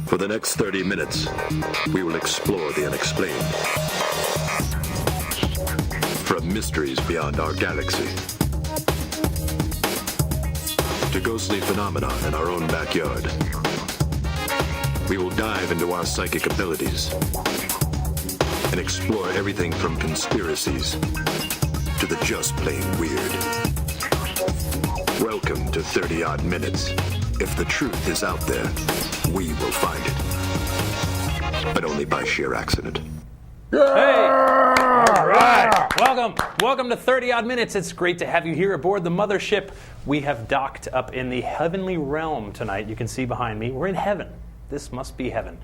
For the next 30 minutes, we will explore the unexplained. From mysteries beyond our galaxy to ghostly phenomena in our own backyard. We will dive into our psychic abilities and explore everything from conspiracies to the just plain weird. Welcome to 30-odd minutes. If the truth is out there, we will find it. But only by sheer accident. Hey! All right. Welcome to 30-odd minutes. It's great to have you here aboard the mothership. We have docked up in the heavenly realm tonight. You can see behind me. We're in heaven. This must be heaven.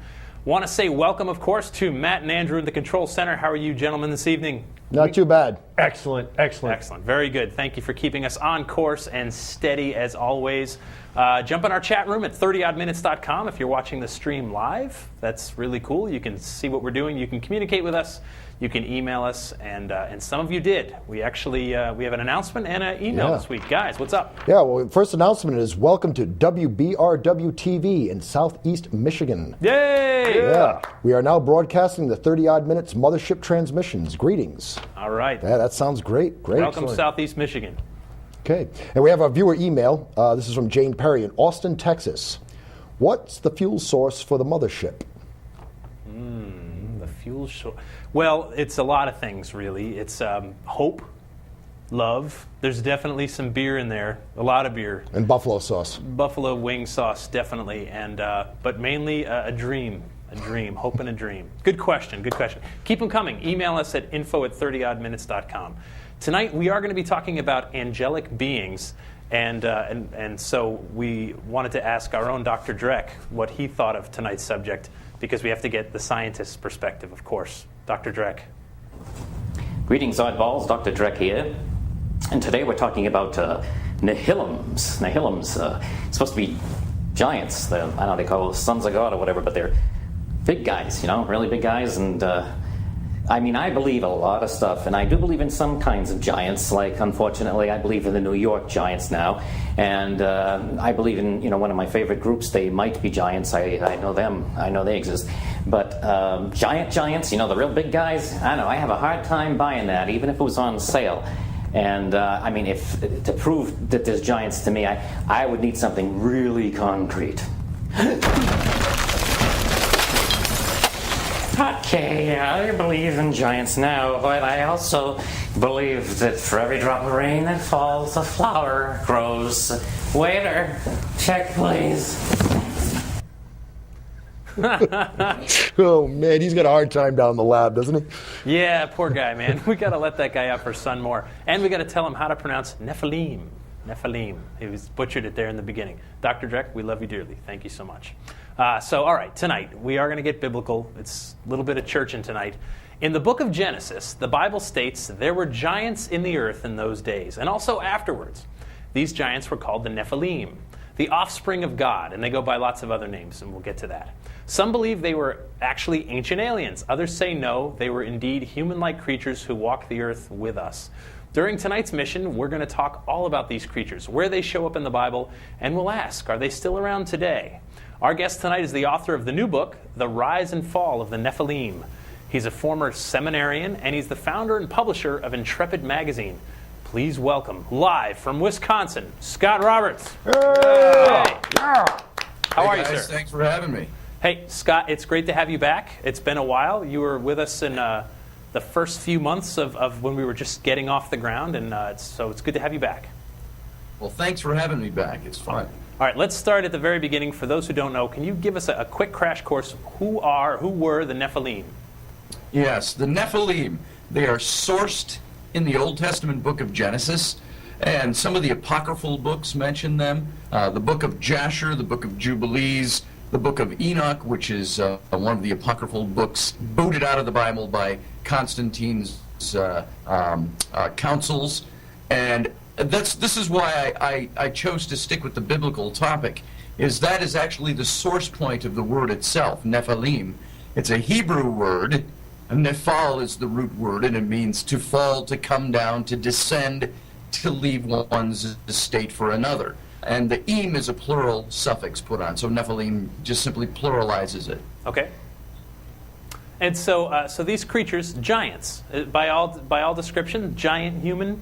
Want to say welcome, of course, to Matt and Andrew at the Control Center. How are you gentlemen this evening? Not too bad. Excellent. Very good. Thank you for keeping us on course and steady as always. Jump in our chat room at 30oddminutes.com if you're watching the stream live. That's really cool. You can see what we're doing. You can communicate with us. You can email us, and some of you did. We actually we have an announcement and an email this week. Guys, what's up? Yeah, well, first announcement is welcome to WBRW-TV in Southeast Michigan. Yay! Yeah. We are now broadcasting the 30-odd minutes mothership transmissions. Greetings. All right. Yeah, that sounds great. Great. Welcome, Excellent. Southeast Michigan. Okay. And we have a viewer email. This is from Jane Perry in Austin, Texas. What's the fuel source for the mothership? The fuel source. Well, it's a lot of things, really. It's hope, love. There's definitely some beer in there, a lot of beer. And buffalo sauce. Buffalo wing sauce, definitely. And but mainly a dream, hope and a dream. Good question. Keep them coming. Email us at info@30oddminutes.com. Tonight we are going to be talking about angelic beings, and so we wanted to ask our own Dr. Dreck what he thought of tonight's subject, because we have to get the scientist's perspective, of course. Dr. Dreck. Greetings, oddballs. Dr. Dreck here. And today we're talking about Nephilims. Nephilims, supposed to be giants. I don't know, they call them sons of God or whatever, but they're big guys, really big guys. And I believe a lot of stuff, and I do believe in some kinds of giants. Like, unfortunately, I believe in the New York Giants now, and I believe in one of my favorite groups. They might be giants. I know them. I know they exist. But giants, the real big guys. I don't know. I have a hard time buying that, even if it was on sale. And if to prove that there's giants to me, I would need something really concrete. Okay, I believe in giants now, but I also believe that for every drop of rain that falls, a flower grows. Waiter, check please. Oh, man, he's got a hard time down in the lab, doesn't he? Yeah, poor guy, man. We got to let that guy out for sun more. And we got to tell him how to pronounce Nephilim. Nephilim. He was butchered it there in the beginning. Dr. Dreck, we love you dearly. Thank you so much. All right, tonight we are going to get biblical. It's a little bit of churching tonight. In the book of Genesis, the Bible states there were giants in the earth in those days, and also afterwards. These giants were called the Nephilim, the offspring of God, and they go by lots of other names, and we'll get to that. Some believe they were actually ancient aliens. Others say no, they were indeed human-like creatures who walk the earth with us. During tonight's mission, we're going to talk all about these creatures, where they show up in the Bible, and we'll ask, are they still around today? Our guest tonight is the author of the new book, The Rise and Fall of the Nephilim. He's a former seminarian, and he's the founder and publisher of Intrepid Magazine. Please welcome, live from Wisconsin, Scott Roberts. Hey! How are you, guys, sir? Thanks for having me. Hey, Scott, it's great to have you back. It's been a while. You were with us in the first few months of when we were just getting off the ground, and so it's good to have you back. Well, thanks for having me back. It's fun. All right, let's start at the very beginning. For those who don't know, can you give us a quick crash course? Who were the Nephilim? Yes, the Nephilim. They are sourced in the Old Testament book of Genesis, and some of the apocryphal books mention them. The book of Jasher, the book of Jubilees, the book of Enoch, which is one of the apocryphal books booted out of the Bible by Constantine's councils. And this is why I chose to stick with the biblical topic, is that is actually the source point of the word itself, Nephilim. It's a Hebrew word. Nephal is the root word, and it means to fall, to come down, to descend, to leave one's estate for another. And the im is a plural suffix put on, so Nephilim just simply pluralizes it. Okay. And so, so these creatures, giants, by all description, giant human.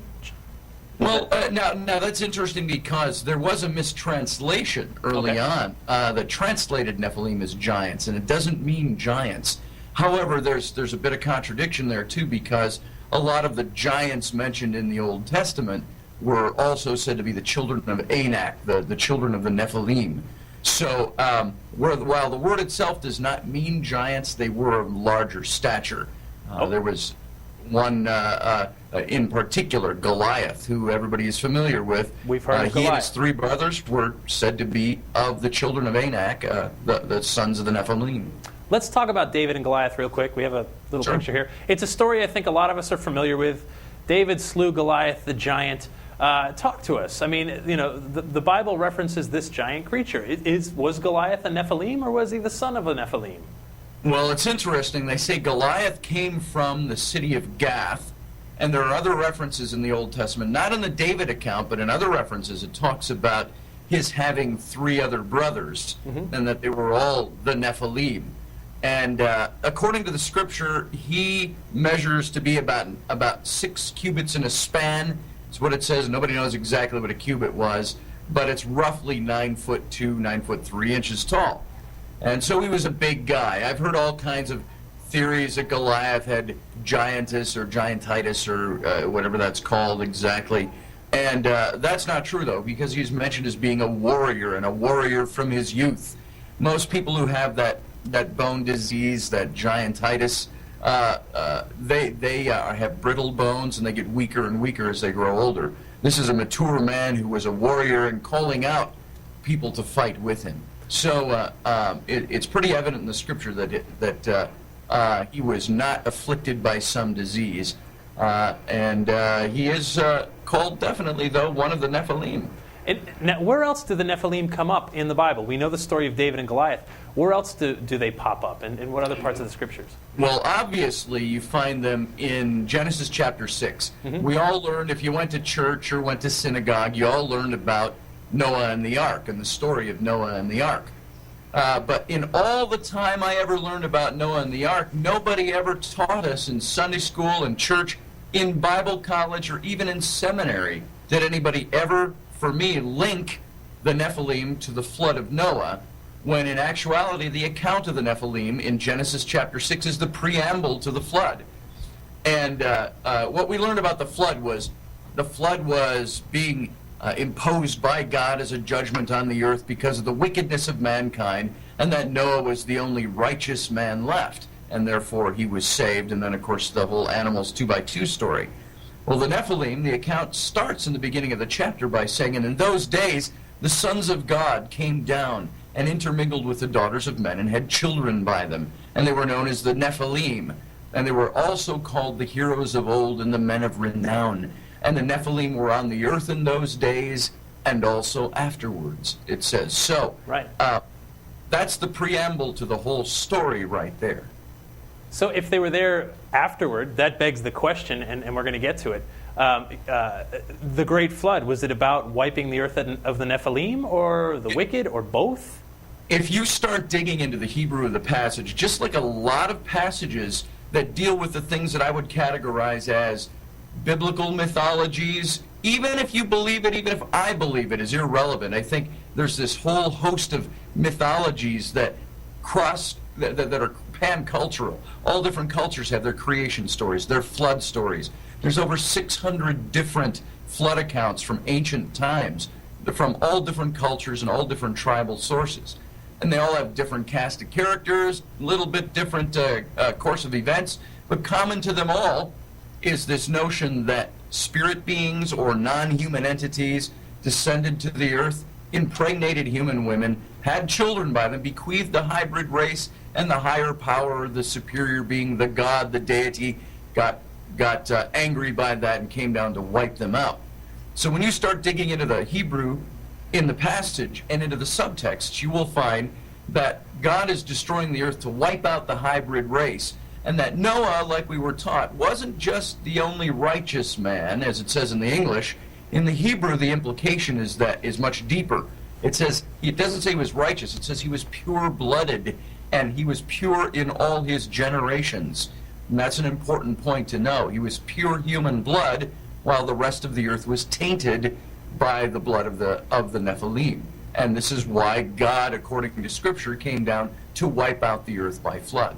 Well, now that's interesting because there was a mistranslation early on that translated Nephilim as giants, and it doesn't mean giants. However, there's a bit of contradiction there too, because a lot of the giants mentioned in the Old Testament were also said to be the children of Anak, the children of the Nephilim. So while the word itself does not mean giants, they were of larger stature. There was one in particular, Goliath, who everybody is familiar with. We've heard of He and Goliath. his three brothers were said to be of the children of Anak, the sons of the Nephilim. Let's talk about David and Goliath real quick. We have a little picture here. It's a story I think a lot of us are familiar with. David slew Goliath, the giant. Talk to us. I mean, you know, the Bible references this giant creature. Was Goliath a Nephilim, or was he the son of a Nephilim? Well, it's interesting. They say Goliath came from the city of Gath, and there are other references in the Old Testament, not in the David account, but in other references, it talks about his having three other brothers, and that they were all the Nephilim. And according to the scripture, he measures to be about 6 cubits in a span. It's what it says. Nobody knows exactly what a cubit was, but it's roughly 9'2", 9'3" tall. And so he was a big guy. I've heard all kinds of theories that Goliath had giantus or giantitis or whatever that's called exactly. And that's not true, though, because he's mentioned as being a warrior, and a warrior from his youth. Most people who have that bone disease, that giantitis, they have brittle bones, and they get weaker and weaker as they grow older. This is a mature man who was a warrior and calling out people to fight with him. So it's pretty evident in the scripture that he was not afflicted by some disease, and he is called definitely, though, one of the Nephilim. Now, where else do the Nephilim come up in the Bible? We know the story of David and Goliath. Where else do they pop up, and what other parts of the scriptures? Well, obviously, you find them in Genesis chapter 6. We all learned, if you went to church or went to synagogue, you all learned about Noah and the ark, and the story of Noah and the ark. But in all the time I ever learned about Noah and the ark, nobody ever taught us in Sunday school, in church, in Bible college, or even in seminary, did anybody ever, for me, link the Nephilim to the flood of Noah, when in actuality the account of the Nephilim in Genesis chapter 6 is the preamble to the flood. And what we learned about the flood was being imposed by God as a judgment on the earth because of the wickedness of mankind, and that Noah was the only righteous man left, and therefore he was saved. And then, of course, the whole animals 2x2 story. Well, the Nephilim, the account starts in the beginning of the chapter by saying, and in those days the sons of God came down and intermingled with the daughters of men and had children by them, and they were known as the Nephilim, and they were also called the heroes of old and the men of renown. And the Nephilim were on the earth in those days and also afterwards, it says. So, Right. That's the preamble to the whole story right there. So if they were there afterward, that begs the question, and we're going to get to it. The Great Flood, was it about wiping the earth of the Nephilim, or the wicked, or both? If you start digging into the Hebrew of the passage, just like a lot of passages that deal with the things that I would categorize as biblical mythologies, even if you believe it, even if I believe it, is irrelevant. I think there's this whole host of mythologies that are pan-cultural. All different cultures have their creation stories, their flood stories. There's over 600 different flood accounts from ancient times, from all different cultures and all different tribal sources. And they all have different cast of characters, a little bit different course of events, but common to them all is this notion that spirit beings or non-human entities descended to the earth, impregnated human women, had children by them, bequeathed the hybrid race, and the higher power, the superior being, the god, the deity, got angry by that and came down to wipe them out. So when you start digging into the Hebrew in the passage and into the subtext, you will find that God is destroying the earth to wipe out the hybrid race, and that Noah, like we were taught, wasn't just the only righteous man, as it says in the English. In the Hebrew, the implication is much deeper. It doesn't say he was righteous. It says he was pure-blooded, and he was pure in all his generations. And that's an important point to know. He was pure human blood, while the rest of the earth was tainted by the blood of the Nephilim. And this is why God, according to Scripture, came down to wipe out the earth by flood.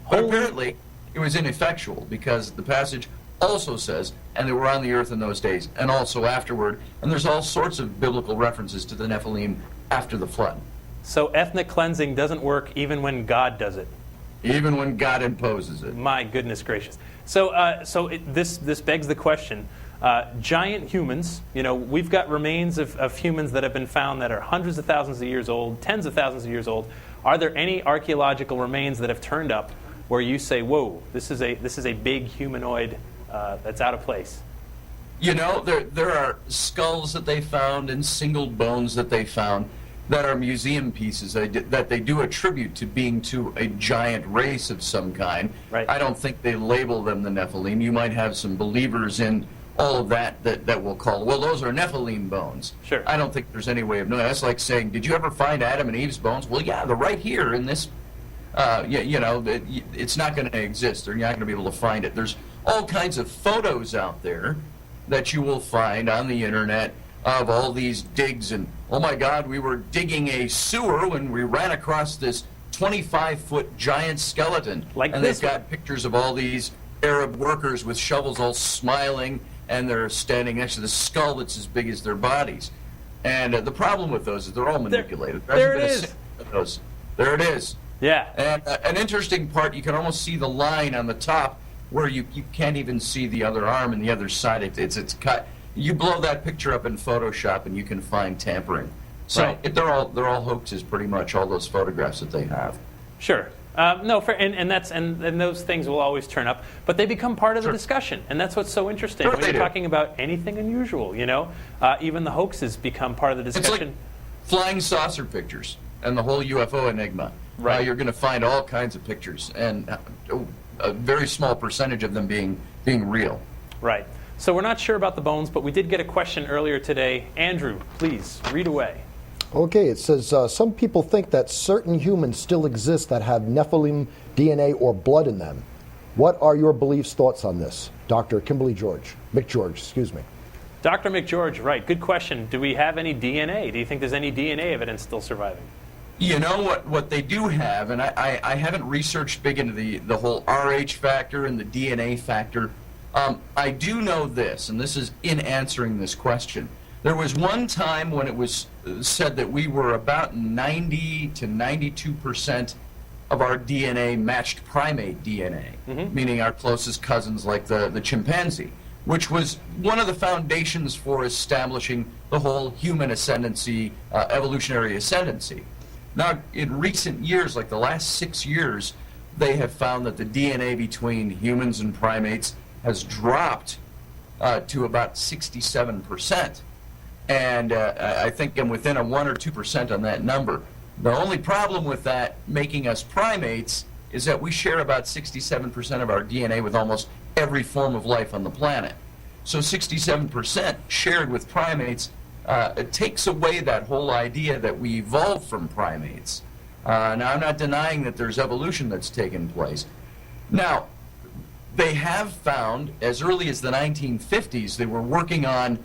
But apparently, it was ineffectual, because the passage also says, and they were on the earth in those days, and also afterward. And there's all sorts of biblical references to the Nephilim after the flood. So ethnic cleansing doesn't work even when God does it. Even when God imposes it. My goodness gracious. So, this begs the question. Giant humans, we've got remains of humans that have been found that are hundreds of thousands of years old, tens of thousands of years old. Are there any archaeological remains that have turned up where you say, whoa, this is a big humanoid that's out of place? There are skulls that they found and single bones that they found that are museum pieces that they do attribute to being to a giant race of some kind. Right. I don't think they label them the Nephilim. You might have some believers in all of that will call, well, those are Nephilim bones. Sure. I don't think there's any way of knowing. That's like saying, did you ever find Adam and Eve's bones? Well, yeah, they're right here in this. It's not going to exist. You're not going to be able to find it. There's all kinds of photos out there that you will find on the internet of all these digs, and oh my God, we were digging a sewer when we ran across this 25-foot giant skeleton. And they've got pictures of all these Arab workers with shovels all smiling, and they're standing next to the skull that's as big as their bodies. And the problem with those is they're all manipulated. There it is. There it is. Yeah. And an interesting part, you can almost see the line on the top where you can't even see the other arm and the other side. It's cut. You blow that picture up in Photoshop and you can find tampering. So right. They're all hoaxes, pretty much, all those photographs that they have. Sure. No, fair, and those things will always turn up, but they become part of the discussion, and that's what's so interesting. Sure, when you're talking about anything unusual, even the hoaxes becme part of the discussion. It's like flying saucer pictures and the whole UFO enigma. Right. You're going to find all kinds of pictures, and a very small percentage of them being real. Right. So we're not sure about the bones, but we did get a question earlier today. Andrew, please read away. Okay, it says, some people think that certain humans still exist that have Nephilim DNA or blood in them. What are your beliefs, thoughts on this? Dr. McGeorge, excuse me. Dr. McGeorge, right, good question. Do we have any DNA? Do you think there's any DNA evidence still surviving? You know what they do have, and I haven't researched big into the whole RH factor and the DNA factor. I do know this, and this is in answering this question. There was one time when it was said that we were about 90 to 92% of our DNA matched primate DNA, meaning our closest cousins like the chimpanzee, which was one of the foundations for establishing the whole human ascendancy, evolutionary ascendancy. Now, in recent years, like the last 6 years, they have found that the DNA between humans and primates has dropped to about 67%. And I think I'm within a 1 or 2% on that number. The only problem with that making us primates is that we share about 67% of our DNA with almost every form of life on the planet. So 67% shared with primates, it takes away that whole idea that we evolved from primates. Now, I'm not denying that there's evolution that's taken place. Now, they have found, as early as the 1950s, they were working on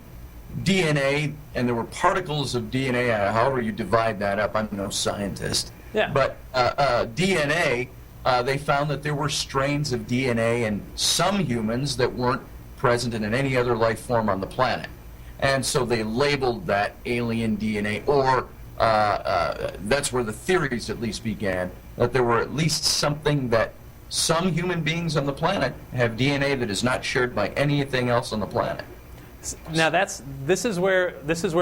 DNA, and there were particles of DNA, however you divide that up, I'm no scientist. Yeah. But DNA, they found that there were strains of DNA in some humans that weren't present in any other life form on the planet. And so they labeled that alien DNA, or that's where the theories at least began, that there were at least something that some human beings on the planet have DNA that is not shared by anything else on the planet. Now this is where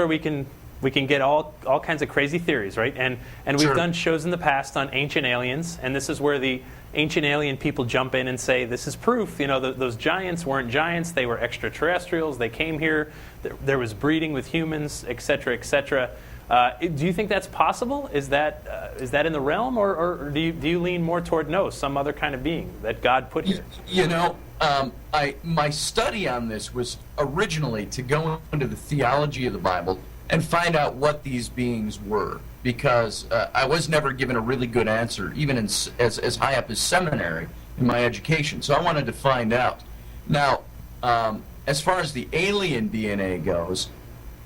we can get all kinds of crazy theories, right? And we've done shows in the past on ancient aliens, and this is where the ancient alien people jump in and say, this is proof. Those giants weren't giants; they were extraterrestrials. They came here. There was breeding with humans, etc., etc. Do you think that's possible? Is that in the realm, or do you lean more toward no, some other kind of being that God put here? my study on this was originally to go into the theology of the Bible and find out what these beings were, because I was never given a really good answer, even as high up as seminary in my education. So I wanted to find out. Now, as far as the alien DNA goes,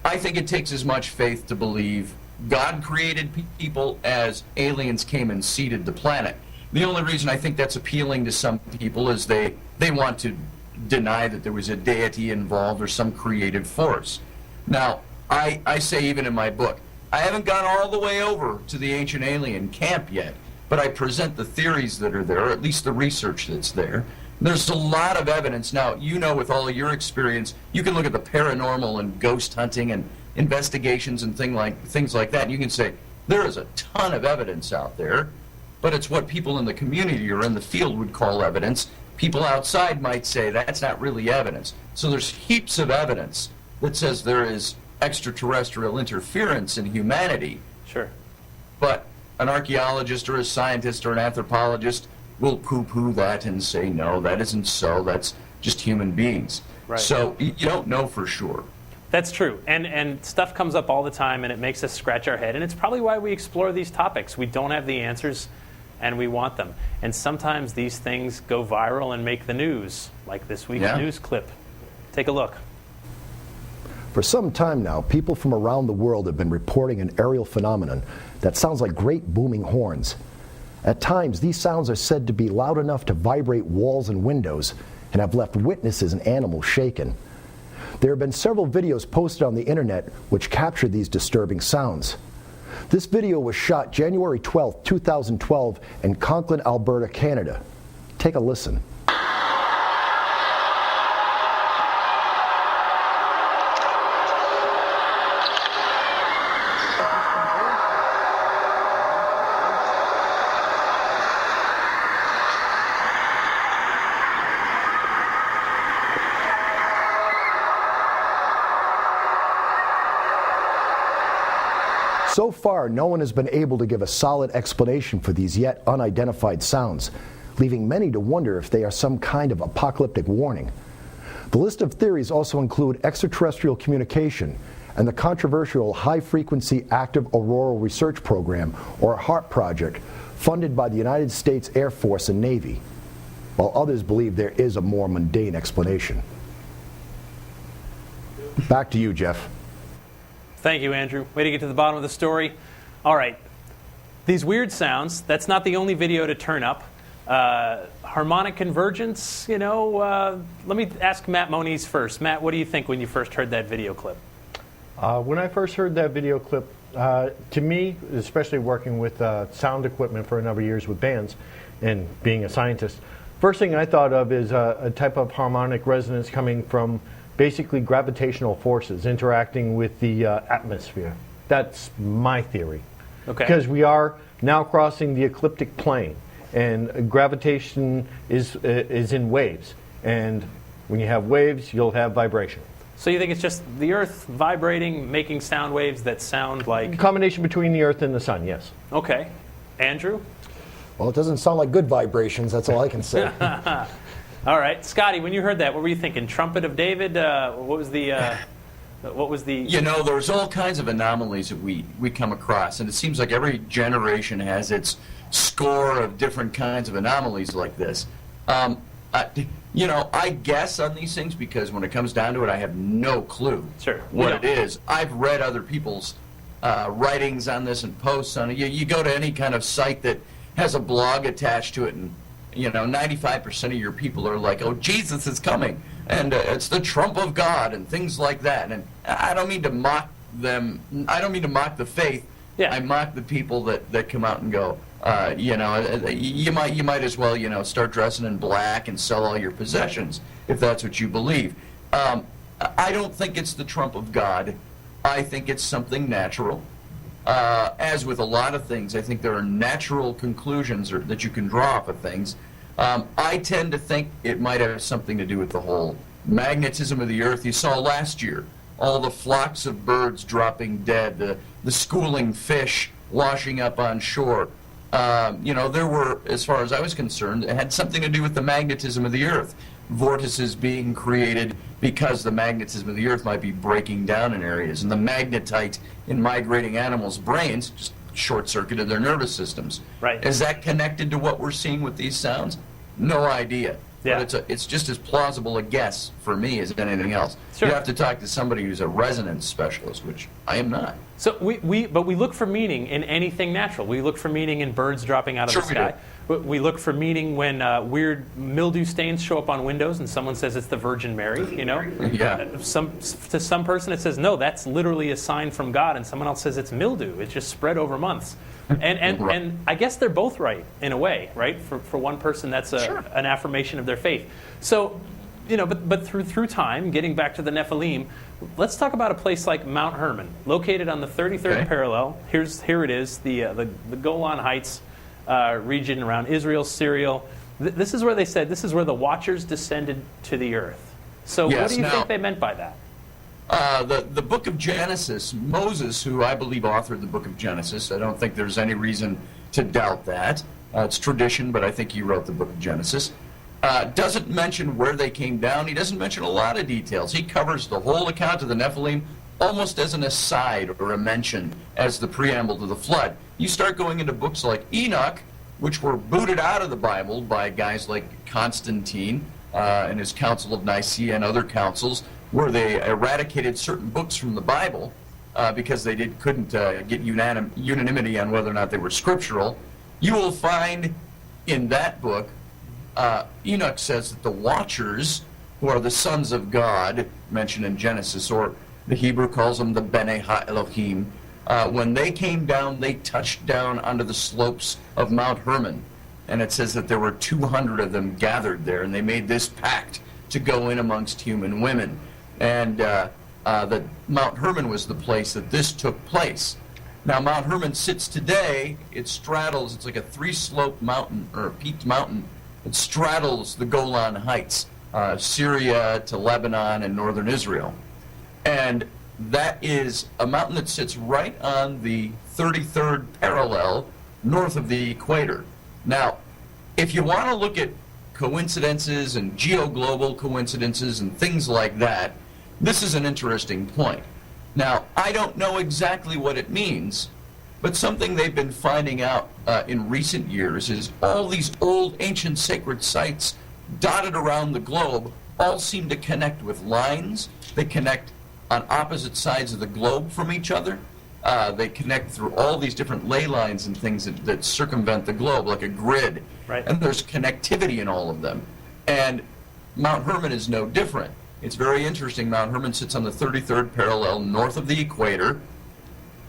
I think it takes as much faith to believe God created people as aliens came and seeded the planet. The only reason I think that's appealing to some people is they want to deny that there was a deity involved or some creative force. Now, I say even in my book, I haven't gone all the way over to the ancient alien camp yet, but I present the theories that are there, or at least the research that's there. There's a lot of evidence. Now, you know, with all of your experience, you can look at the paranormal and ghost hunting and investigations and things like that, and you can say, there is a ton of evidence out there, but it's what people in the community or in the field would call evidence. People outside might say that's not really evidence. So there's heaps of evidence that says there is extraterrestrial interference in humanity. Sure. But an archaeologist or a scientist or an anthropologist will poo-poo that and say, no, that isn't so. That's just human beings. Right. So you don't know for sure. That's true. And stuff comes up all the time, and it makes us scratch our head. And it's probably why we explore these topics. We don't have the answers, and we want them. And sometimes these things go viral and make the news, like this week's news clip. Take a look. For some time now, people from around the world have been reporting an aerial phenomenon that sounds like great booming horns. At times, these sounds are said to be loud enough to vibrate walls and windows and have left witnesses and animals shaken. There have been several videos posted on the internet which capture these disturbing sounds. This video was shot January 12, 2012 in Conklin, Alberta, Canada. Take a listen. So far, no one has been able to give a solid explanation for these yet unidentified sounds, leaving many to wonder if they are some kind of apocalyptic warning. The list of theories also include extraterrestrial communication and the controversial High-Frequency Active Auroral Research Program, or HAARP project, funded by the United States Air Force and Navy, while others believe there is a more mundane explanation. Back to you, Jeff. Thank you, Andrew. Way to get to the bottom of the story. All right. These weird sounds, that's not the only video to turn up. Harmonic convergence, let me ask Matt Moniz first. Matt, what do you think when you first heard that video clip? When I first heard that video clip, to me, especially working with sound equipment for a number of years with bands and being a scientist, first thing I thought of is a type of harmonic resonance coming from basically gravitational forces interacting with the atmosphere. That's my theory. Okay. Because we are now crossing the ecliptic plane, and gravitation is in waves. And when you have waves, you'll have vibration. So you think it's just the Earth vibrating, making sound waves that sound like... A combination between the Earth and the Sun, yes. Okay. Andrew? Well, it doesn't sound like good vibrations, that's all I can say. All right, Scotty. When you heard that, what were you thinking? Trumpet of David? What was the? There's all kinds of anomalies that we come across, and it seems like every generation has its score of different kinds of anomalies like this. I guess on these things because when it comes down to it, I have no clue what it is. I've read other people's writings on this and posts on it. You go to any kind of site that has a blog attached to it, and 95% of your people are like, oh, Jesus is coming, and it's the trump of God, and things like that. And I don't mean to mock them. I don't mean to mock the faith. Yeah. I mock the people that come out and go, you might as well, start dressing in black and sell all your possessions if that's what you believe. I don't think it's the trump of God. I think it's something natural. As with a lot of things, I think there are natural conclusions that you can draw off of things. I tend to think it might have something to do with the whole magnetism of the Earth. You saw last year all the flocks of birds dropping dead, the schooling fish washing up on shore. There were, as far as I was concerned, it had something to do with the magnetism of the Earth. vortices being created because the magnetism of the Earth might be breaking down in areas. And the magnetite in migrating animals' brains just short-circuited their nervous systems. Right. Is that connected to what we're seeing with these sounds? No idea. Yeah. But it's just as plausible a guess for me as anything else. Sure. You have to talk to somebody who's a resonance specialist, which I am not. So we look for meaning in anything natural. We look for meaning in birds dropping out of the sky. We look for meaning when weird mildew stains show up on windows and someone says it's the Virgin Mary, you know? Yeah. To some person it says, no, that's literally a sign from God, and someone else says it's mildew. It's just spread over months. And I guess they're both right in a way, right? For one person, that's an affirmation of their faith. So, you know, but through time, getting back to the Nephilim, let's talk about a place like Mount Hermon, located on the 33rd parallel. Here it is, the Golan Heights region around Israel, Syria. This is where they said this is where the Watchers descended to the earth. So what do you think they meant by that? The book of Genesis, Moses, who I believe authored the book of Genesis, I don't think there's any reason to doubt that. It's tradition, but I think he wrote the book of Genesis. Doesn't mention where they came down. He doesn't mention a lot of details. He covers the whole account of the Nephilim almost as an aside or a mention as the preamble to the flood. You start going into books like Enoch, which were booted out of the Bible by guys like Constantine and his Council of Nicaea and other councils, where they eradicated certain books from the Bible because they couldn't get unanimity on whether or not they were scriptural. You will find in that book, Enoch says that the Watchers, who are the sons of God, mentioned in Genesis, or the Hebrew calls them the Bene Ha-Elohim, when they came down, they touched down onto the slopes of Mount Hermon. And it says that there were 200 of them gathered there, and they made this pact to go in amongst human women. And that Mount Hermon was the place that this took place. Now, Mount Hermon sits today, it straddles, it's like a three-slope mountain, or a peaked mountain. It straddles the Golan Heights, Syria to Lebanon and northern Israel. And that is a mountain that sits right on the 33rd parallel north of the equator. Now, if you want to look at coincidences and geoglobal coincidences and things like that, this is an interesting point. Now, I don't know exactly what it means, but something they've been finding out in recent years is all these old ancient sacred sites dotted around the globe all seem to connect with lines. They connect on opposite sides of the globe from each other. They connect through all these different ley lines and things that circumvent the globe, like a grid. Right. And there's connectivity in all of them. And Mount Hermon is no different. It's very interesting. Mount Hermon sits on the 33rd parallel north of the equator.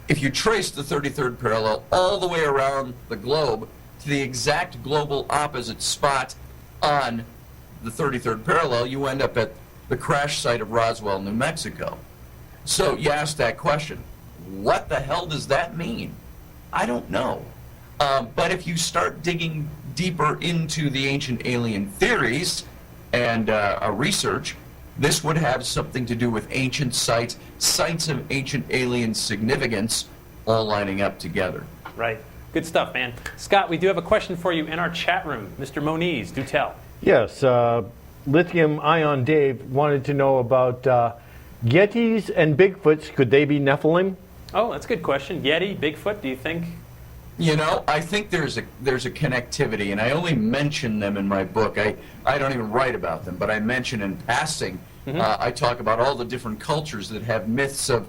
If you trace the 33rd parallel all the way around the globe to the exact global opposite spot on the 33rd parallel, you end up at the crash site of Roswell, New Mexico. So you ask that question, what the hell does that mean? I don't know. But if you start digging deeper into the ancient alien theories and research, this would have something to do with ancient sites, sites of ancient alien significance, all lining up together. Right. Good stuff, man. Scott, we do have a question for you in our chat room. Mr. Moniz, do tell. Yes, Lithium Ion Dave wanted to know about Yetis and Bigfoots. Could they be Nephilim? Oh, that's a good question. Yeti, Bigfoot, do you think? You know, I think there's a connectivity, and I only mention them in my book. I don't even write about them, but I mention in passing. I talk about all the different cultures that have myths of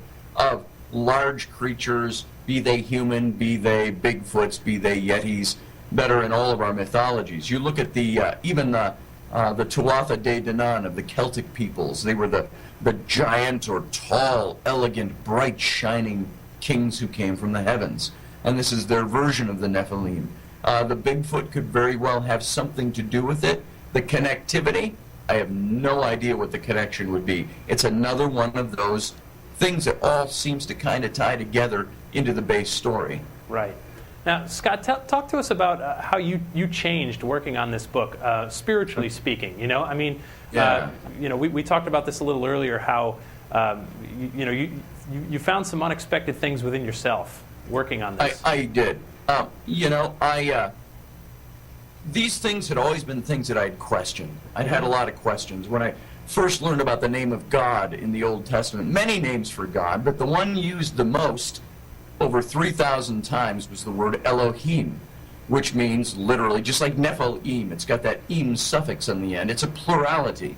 large creatures, be they human, be they Bigfoots, be they Yetis, that are in all of our mythologies. You look at the even the Tuatha De Danann of the Celtic peoples. They were the giant or tall, elegant, bright, shining kings who came from the heavens. And this is their version of the Nephilim. The Bigfoot could very well have something to do with it. The connectivity, I have no idea what the connection would be. It's another one of those things that all seems to kind of tie together into the base story. Right. Now, Scott, talk to us about how you changed working on this book, spiritually speaking. You know, I mean, we talked about this a little earlier. How you found some unexpected things within yourself working on this. I did. these things had always been things that I'd questioned. I'd had a lot of questions. When I first learned about the name of God in the Old Testament, many names for God, but the one used the most, over 3,000 times, was the word Elohim, which means literally, just like Nephilim, it's got that im suffix on the end. It's a plurality.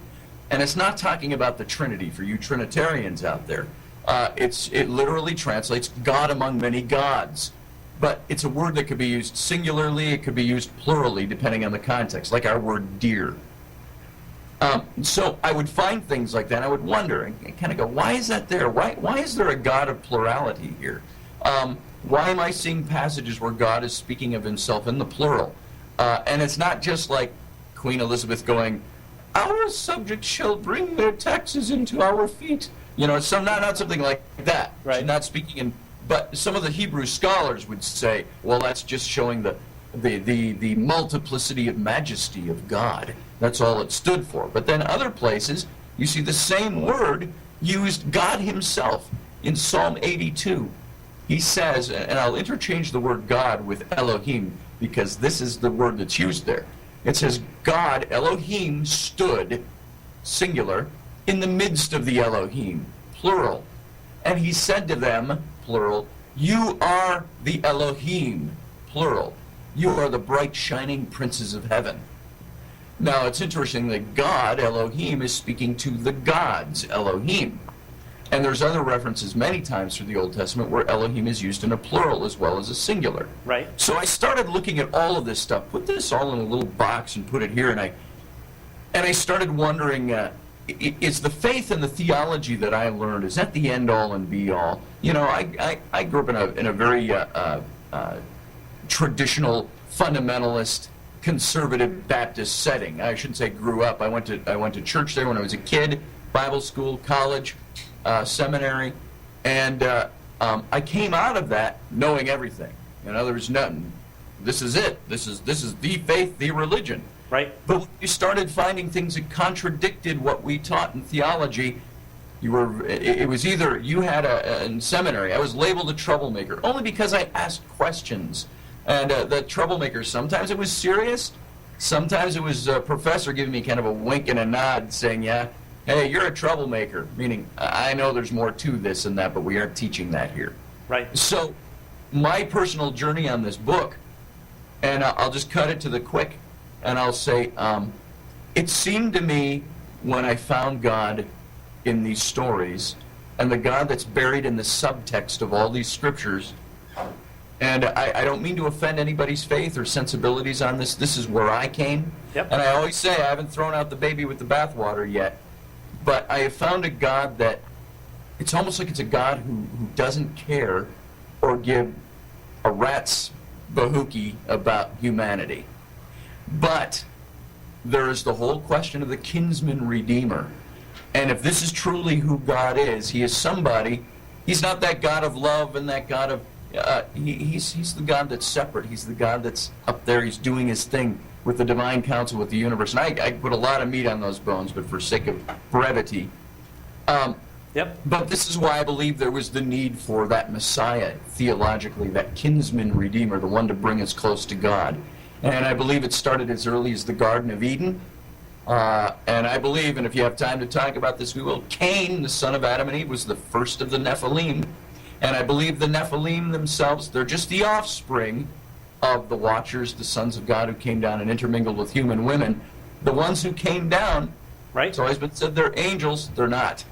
And it's not talking about the Trinity for you Trinitarians out there. It literally translates God among many gods. But it's a word that could be used singularly, it could be used plurally, depending on the context, like our word deer. So I would find things like that, and I would wonder, and kind of go, why is that there? Why is there a God of plurality here? Why am I seeing passages where God is speaking of himself in the plural? And it's not just like Queen Elizabeth going, our subjects shall bring their taxes into our feet. You know, not something like that. Right. She's not speaking in, but some of the Hebrew scholars would say, well, that's just showing the multiplicity of majesty of God. That's all it stood for. But then other places, you see the same word used God himself. In Psalm 82, he says, and I'll interchange the word God with Elohim, because this is the word that's used there. It says, God, Elohim, stood, singular, in the midst of the Elohim, plural. And he said to them, plural, you are the Elohim, plural. You are the bright shining princes of heaven. Now, it's interesting that God, Elohim, is speaking to the gods, Elohim. And there's other references many times through the Old Testament where Elohim is used in a plural as well as a singular. Right. So I started looking at all of this stuff, put this all in a little box and put it here, and I started wondering, is the faith and the theology that I learned, is that the end all and be all? You know, I grew up in a very traditional, fundamentalist, conservative Baptist setting. I shouldn't say grew up. I went to church there when I was a kid, Bible school, college, seminary, and I came out of that knowing everything. You know, there was nothing. This is it. This is the faith, the religion. Right. But when you started finding things that contradicted what we taught in theology, it was either you had in seminary, I was labeled a troublemaker only because I asked questions. And the troublemaker, sometimes it was serious, sometimes it was a professor giving me kind of a wink and a nod saying, yeah, hey, you're a troublemaker, meaning I know there's more to this and that, but we aren't teaching that here. Right. So my personal journey on this book, and I'll just cut it to the quick, and I'll say, it seemed to me when I found God in these stories, and the God that's buried in the subtext of all these scriptures, and I don't mean to offend anybody's faith or sensibilities on this. This is where I came. Yep. And I always say I haven't thrown out the baby with the bathwater yet. But I have found a God that, it's almost like it's a God who doesn't care or give a rat's bahookie about humanity. But there is the whole question of the kinsman redeemer. And if this is truly who God is, he is somebody, he's not that God of love and that God of, he's the God that's separate. He's the God that's up there. He's doing his thing with the divine counsel, with the universe. And I put a lot of meat on those bones, but for sake of brevity. Yep. But this is why I believe there was the need for that Messiah, theologically, that kinsman redeemer, the one to bring us close to God. And I believe it started as early as the Garden of Eden. And I believe, and if you have time to talk about this, we will, Cain, the son of Adam and Eve, was the first of the Nephilim. And I believe the Nephilim themselves, they're just the offspring of the Watchers, the sons of God who came down and intermingled with human women. The ones who came down, Right. it's always been said they're angels, they're not.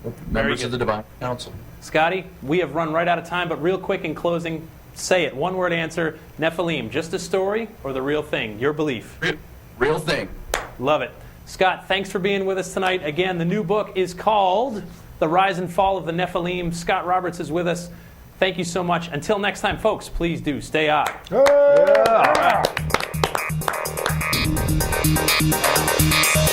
They're members good. of the divine council. Scotty, we have run right out of time, but real quick in closing, say it. One word answer. Nephilim, just a story or the real thing? Your belief. Real thing. Love it. Scott, thanks for being with us tonight. Again, the new book is called The Rise and Fall of the Nephilim. Scott Roberts is with us. Thank you so much. Until next time, folks, please do stay odd. Yeah. All right.